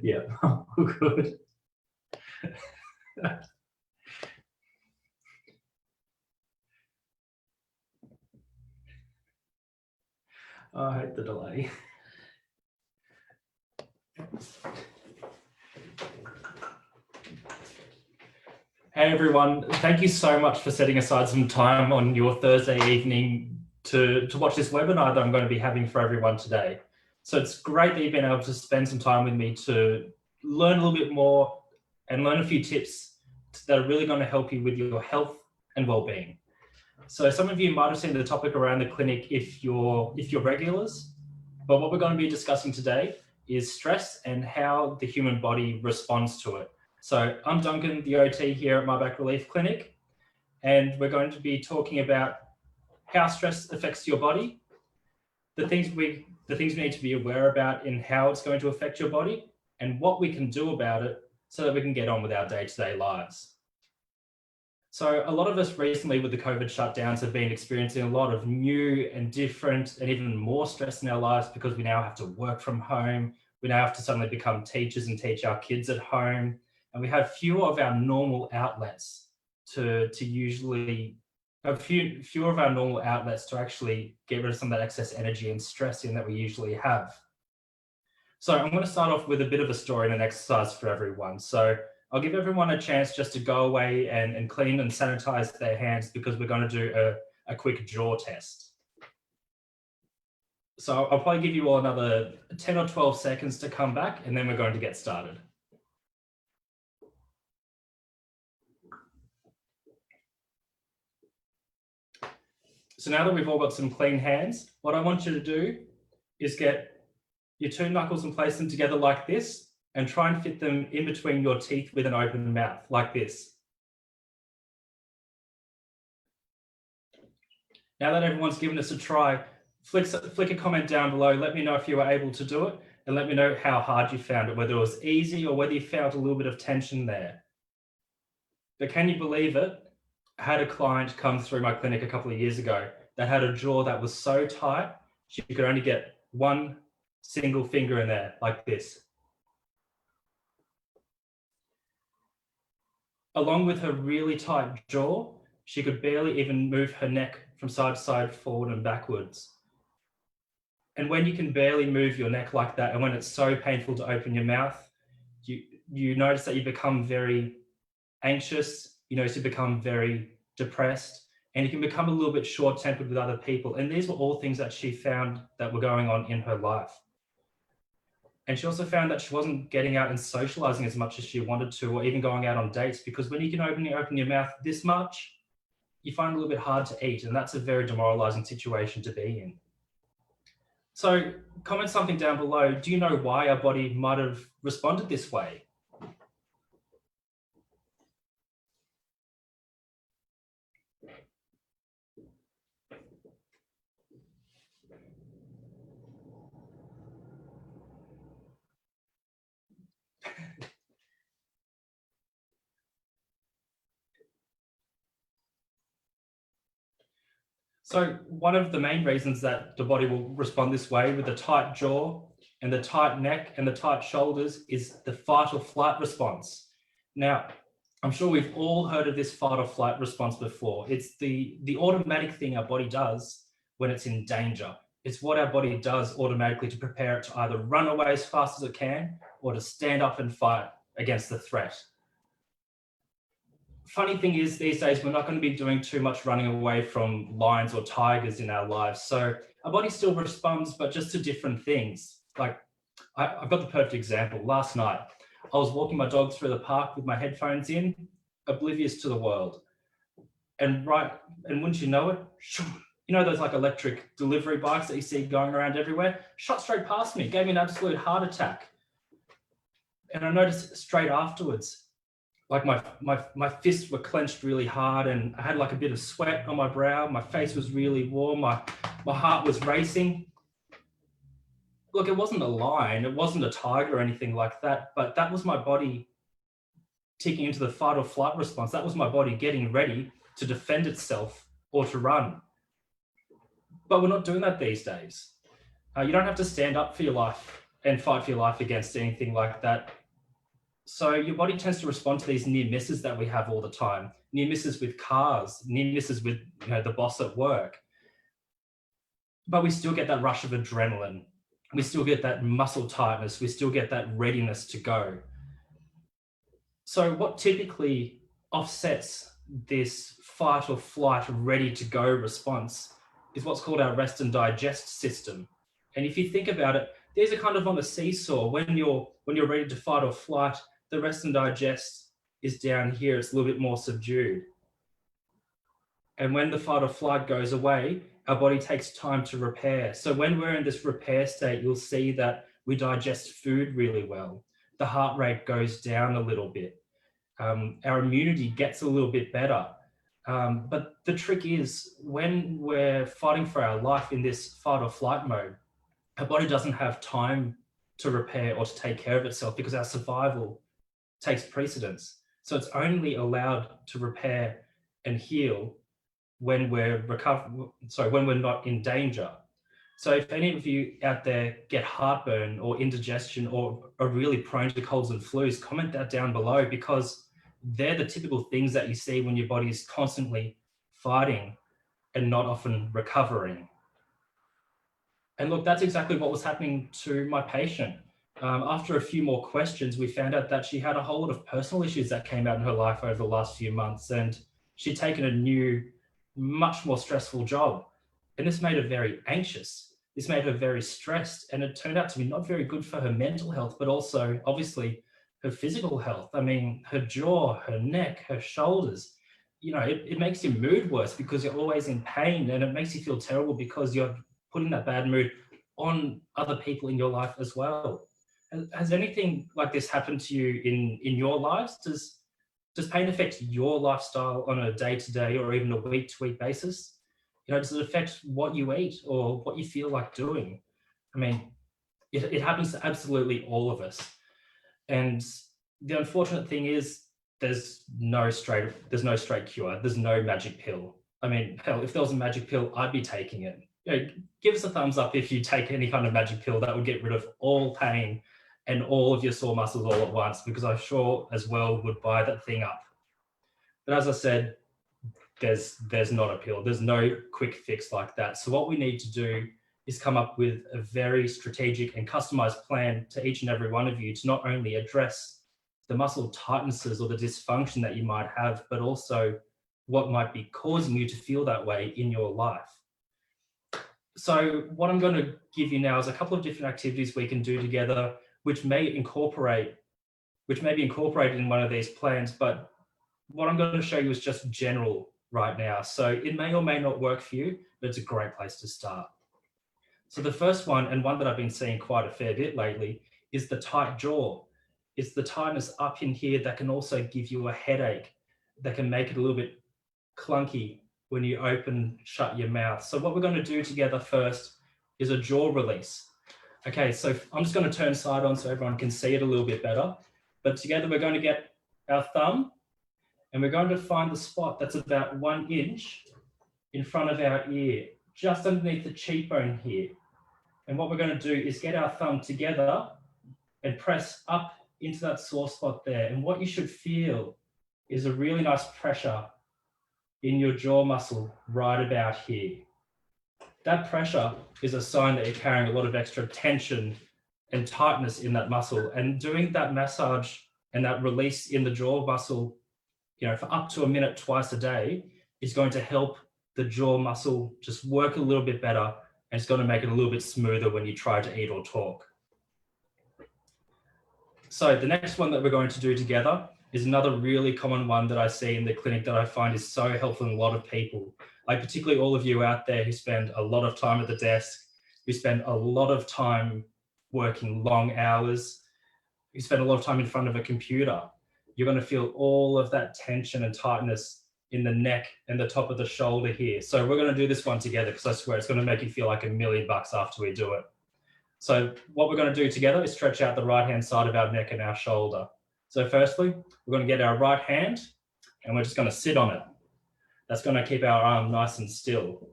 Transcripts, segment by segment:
Yeah, good. I hate the delay. Hey everyone, thank you so much for setting aside some time on your Thursday evening to watch this webinar that I'm going to be having for everyone today. So it's great that you've been able to spend some time with me to learn a little bit more and learn a few tips that are really going to help you with your health and well-being. So some of you might have seen the topic around the clinic if you're regulars, but what we're going to be discussing today is stress and how the human body responds to it. So I'm Duncan, the OT here at My Back Relief Clinic, and we're going to be talking about how stress affects your body, the things we need to be aware about in how it's going to affect your body, and what we can do about it so that we can get on with our day-to-day lives. So a lot of us recently with the COVID shutdowns have been experiencing a lot of new and different and even more stress in our lives because we now have to work from home. We now have to suddenly become teachers and teach our kids at home. And we have fewer of our normal outlets to actually get rid of some of that excess energy and stress in that we usually have. So I'm going to start off with a bit of a story and an exercise for everyone. So I'll give everyone a chance just to go away and clean and sanitize their hands because we're going to do a quick jaw test. So I'll probably give you all another 10 or 12 seconds to come back and then we're going to get started. So now that we've all got some clean hands, what I want you to do is get your two knuckles and place them together like this and try and fit them in between your teeth with an open mouth, like this. Now that everyone's given us a try, flick a comment down below. Let me know if you were able to do it and let me know how hard you found it, whether it was easy or whether you felt a little bit of tension there. But can you believe it? I had a client come through my clinic a couple of years ago that had a jaw that was so tight, she could only get one single finger in there like this. Along with her really tight jaw, she could barely even move her neck from side to side, forward and backwards. And when you can barely move your neck like that, and when it's so painful to open your mouth, you notice that you become very anxious, you become very depressed, and you can become a little bit short-tempered with other people. And these were all things that she found that were going on in her life. And she also found that she wasn't getting out and socializing as much as she wanted to, or even going out on dates, because when you can open your mouth this much, you find it a little bit hard to eat, and that's a very demoralizing situation to be in. So comment something down below. Do you know why our body might have responded this way? So one of the main reasons that the body will respond this way with the tight jaw and the tight neck and the tight shoulders is the fight or flight response. Now, I'm sure we've all heard of this fight or flight response before. It's the automatic thing our body does when it's in danger. It's what our body does automatically to prepare it to either run away as fast as it can or to stand up and fight against the threat. Funny thing is, these days, we're not going to be doing too much running away from lions or tigers in our lives. So our body still responds, but just to different things. Like, I've got the perfect example. Last night, I was walking my dog through the park with my headphones in, oblivious to the world. And wouldn't you know it, those like electric delivery bikes that you see going around everywhere, shot straight past me, gave me an absolute heart attack. And I noticed straight afterwards, like my fists were clenched really hard and I had like a bit of sweat on my brow. My face was really warm. My heart was racing. Look, it wasn't a lion. It wasn't a tiger or anything like that, but that was my body ticking into the fight or flight response. That was my body getting ready to defend itself or to run. But we're not doing that these days. You don't have to stand up for your life and fight for your life against anything like that. So your body tends to respond to these near misses that we have all the time. Near misses with cars, near misses with the boss at work. But we still get that rush of adrenaline. We still get that muscle tightness. We still get that readiness to go. So what typically offsets this fight or flight ready to go response is what's called our rest and digest system. And if you think about it, these are kind of on a seesaw. When you're ready to fight or flight, the rest and digest is down here. It's a little bit more subdued. And when the fight or flight goes away, our body takes time to repair. So when we're in this repair state, you'll see that we digest food really well. The heart rate goes down a little bit. Our immunity gets a little bit better. But the trick is when we're fighting for our life in this fight or flight mode, our body doesn't have time to repair or to take care of itself because our survival takes precedence. So it's only allowed to repair and heal when we're when we're not in danger. So if any of you out there get heartburn or indigestion or are really prone to colds and flus, comment that down below, because they're the typical things that you see when your body is constantly fighting and not often recovering. And look, that's exactly what was happening to my patient. After a few more questions, we found out that she had a whole lot of personal issues that came out in her life over the last few months, and she'd taken a new, much more stressful job. And this made her very anxious. This made her very stressed, and it turned out to be not very good for her mental health, but also obviously her physical health. I mean, her jaw, her neck, her shoulders, it makes your mood worse because you're always in pain, and it makes you feel terrible because you're putting that bad mood on other people in your life as well. Has anything like this happened to you in your lives? Does pain affect your lifestyle on a day-to-day or even a week-to-week basis? Does it affect what you eat or what you feel like doing? I mean, it happens to absolutely all of us. And the unfortunate thing is there's no straight cure. There's no magic pill. I mean, hell, if there was a magic pill, I'd be taking it. Give us a thumbs up if you take any kind of magic pill that would get rid of all pain and all of your sore muscles all at once, because I sure as well would buy that thing up. But as I said, there's not a pill. There's no quick fix like that. So what we need to do is come up with a very strategic and customized plan to each and every one of you to not only address the muscle tightnesses or the dysfunction that you might have, but also what might be causing you to feel that way in your life. So what I'm going to give you now is a couple of different activities we can do together, which may be incorporated in one of these plans, but what I'm going to show you is just general right now. So it may or may not work for you, but it's a great place to start. So the first one, and one that I've been seeing quite a fair bit lately, is the tight jaw. It's the tightness up in here that can also give you a headache, that can make it a little bit clunky when you shut your mouth. So what we're going to do together first is a jaw release. Okay, so I'm just going to turn side on so everyone can see it a little bit better. But together we're going to get our thumb and we're going to find the spot that's about 1 inch in front of our ear, just underneath the cheekbone here. And what we're going to do is get our thumb together and press up into that sore spot there. And what you should feel is a really nice pressure in your jaw muscle right about here. That pressure is a sign that you're carrying a lot of extra tension and tightness in that muscle. And doing that massage and that release in the jaw muscle, for up to a minute twice a day is going to help the jaw muscle just work a little bit better, and it's going to make it a little bit smoother when you try to eat or talk. So the next one that we're going to do together is another really common one that I see in the clinic that I find is so helpful in a lot of people, like particularly all of you out there who spend a lot of time at the desk, who spend a lot of time working long hours, who spend a lot of time in front of a computer. You're going to feel all of that tension and tightness in the neck and the top of the shoulder here. So we're going to do this one together because I swear it's going to make you feel like $1 million after we do it. So what we're going to do together is stretch out the right-hand side of our neck and our shoulder. So firstly, we're going to get our right hand and we're just going to sit on it. That's going to keep our arm nice and still.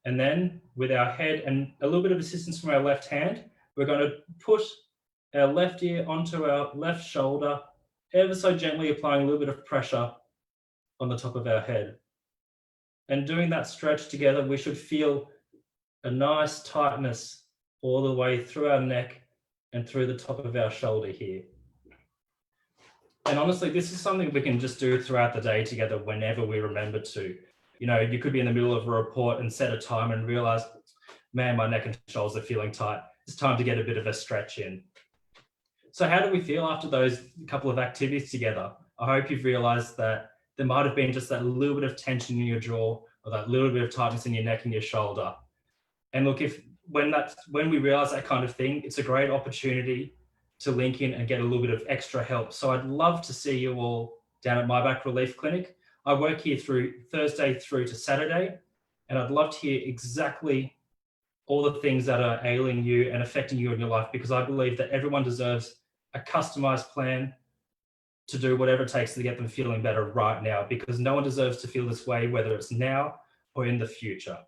And then with our head and a little bit of assistance from our left hand, we're going to put our left ear onto our left shoulder, ever so gently applying a little bit of pressure on the top of our head. And doing that stretch together, we should feel a nice tightness all the way through our neck and through the top of our shoulder here. And honestly, this is something we can just do throughout the day together whenever we remember to. You know, you could be in the middle of a report and set a time and realize, man, my neck and shoulders are feeling tight. It's time to get a bit of a stretch in. So how do we feel after those couple of activities together? I hope you've realized that there might have been just that little bit of tension in your jaw or that little bit of tightness in your neck and your shoulder. And look, when we realize that kind of thing, it's a great opportunity to link in and get a little bit of extra help. So I'd love to see you all down at My Back Relief Clinic. I work here through Thursday through to Saturday, and I'd love to hear exactly all the things that are ailing you and affecting you in your life, because I believe that everyone deserves a customized plan to do whatever it takes to get them feeling better right now, because no one deserves to feel this way, whether it's now or in the future.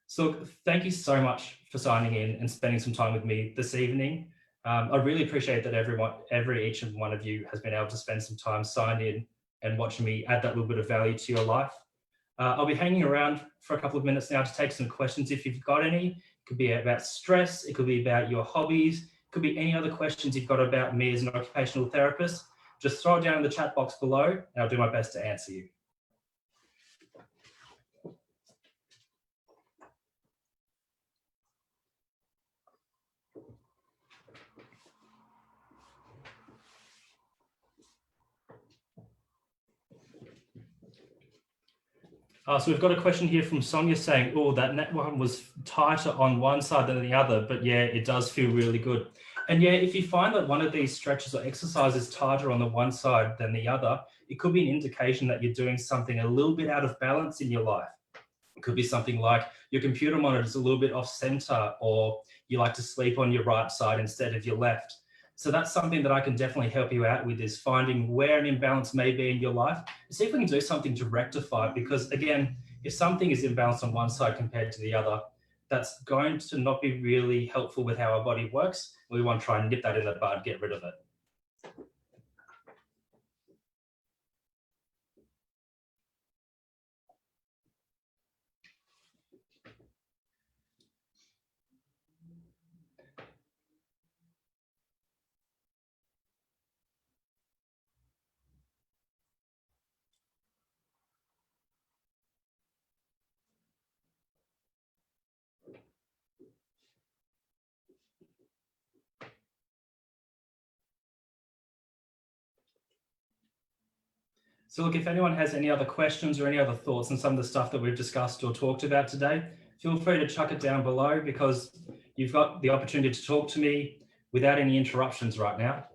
So thank you so much for signing in and spending some time with me this evening. I really appreciate that each and one of you has been able to spend some time signed in and watching me add that little bit of value to your life. I'll be hanging around for a couple of minutes now to take some questions if you've got any. It could be about stress, it could be about your hobbies, it could be any other questions you've got about me as an occupational therapist. Just throw it down in the chat box below and I'll do my best to answer you. So we've got a question here from Sonia saying, oh, that neck one was tighter on one side than the other, but yeah, it does feel really good. And yeah, if you find that one of these stretches or exercises is tighter on the one side than the other, it could be an indication that you're doing something a little bit out of balance in your life. It could be something like your computer monitor is a little bit off center, or you like to sleep on your right side instead of your left. So that's something that I can definitely help you out with, is finding where an imbalance may be in your life and see if we can do something to rectify it. Because again, if something is imbalanced on one side compared to the other, that's going to not be really helpful with how our body works. We want to try and nip that in the bud, get rid of it. So look, if anyone has any other questions or any other thoughts on some of the stuff that we've discussed or talked about today, feel free to chuck it down below, because you've got the opportunity to talk to me without any interruptions right now.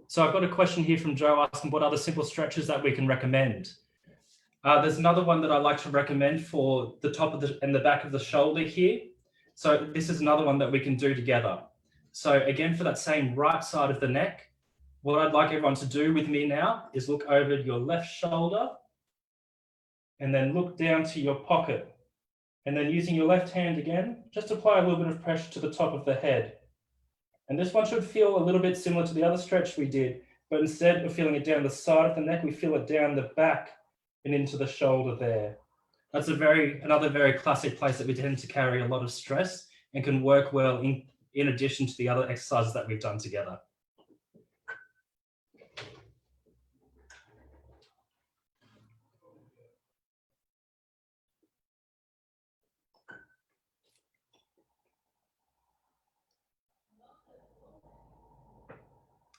So I've got a question here from Joe asking what other simple stretches that we can recommend. There's another one that I like to recommend for the top of and the back of the shoulder here. So this is another one that we can do together. So again, for that same right side of the neck, what I'd like everyone to do with me now is look over your left shoulder and then look down to your pocket. And then using your left hand again, just apply a little bit of pressure to the top of the head. And this one should feel a little bit similar to the other stretch we did, but instead of feeling it down the side of the neck, we feel it down the back and into the shoulder there. That's another very classic place that we tend to carry a lot of stress and can work well in addition to the other exercises that we've done together.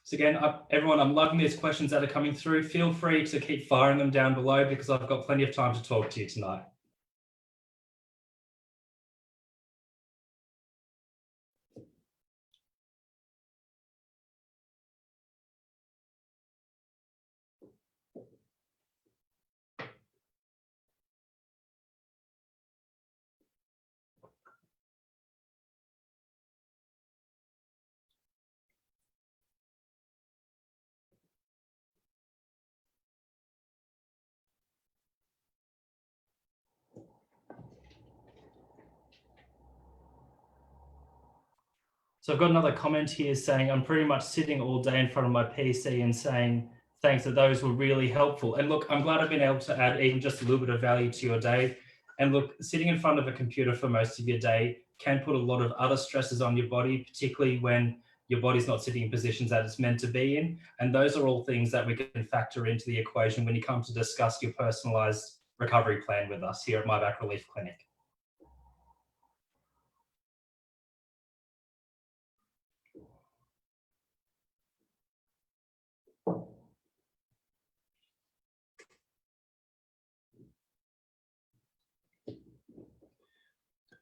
So again, everyone, I'm loving these questions that are coming through. Feel free to keep firing them down below, because I've got plenty of time to talk to you tonight. So I've got another comment here saying, I'm pretty much sitting all day in front of my PC and saying, thanks, that those were really helpful. And look, I'm glad I've been able to add even just a little bit of value to your day. And look, sitting in front of a computer for most of your day can put a lot of other stresses on your body, particularly when your body's not sitting in positions that it's meant to be in. And those are all things that we can factor into the equation when you come to discuss your personalized recovery plan with us here at My Back Relief Clinic.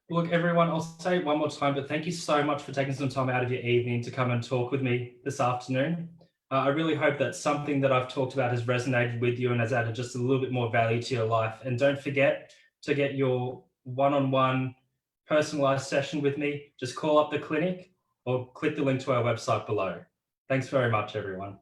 Look, everyone, I'll say it one more time, but thank you so much for taking some time out of your evening to come and talk with me this afternoon. I really hope that something that I've talked about has resonated with you and has added just a little bit more value to your life. And don't forget to get your one-on-one personalized session with me. Just call up the clinic or click the link to our website below. Thanks very much, everyone.